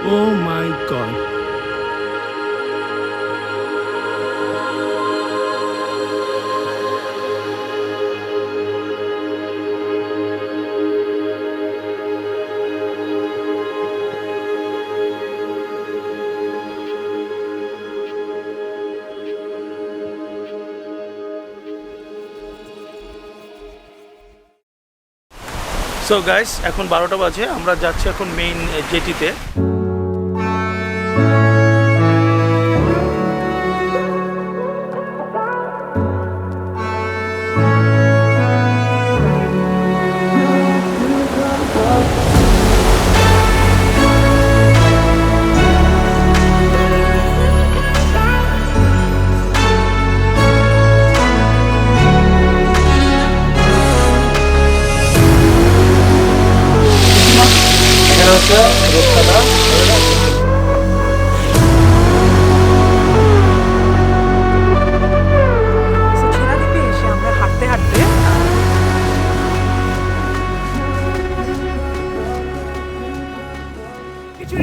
Oh my god. So guys, এখন 12টা বাজে, আমরা যাচ্ছি এখন মেইন জেটিতে।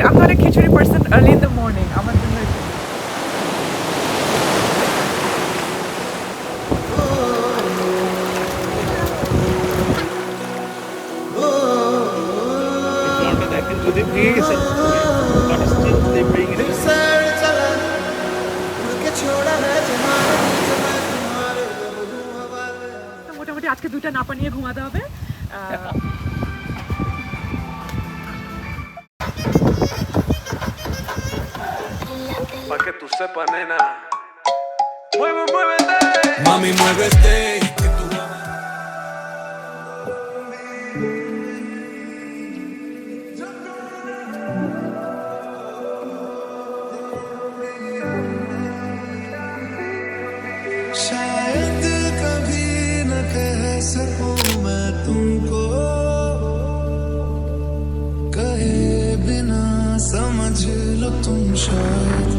I'm not a khichdi person early in the morning. I'm a dinner. মোটামুটি আজকে দুইটা নাপা নিয়ে ঘুমাতে হবে। Pa' que tú sepas, nena. Mueve, muévete. Mami, muévete. Que tú शायद कभी न कह सकूं मैं तुमको, कहे बिना समझ लो तुम शायद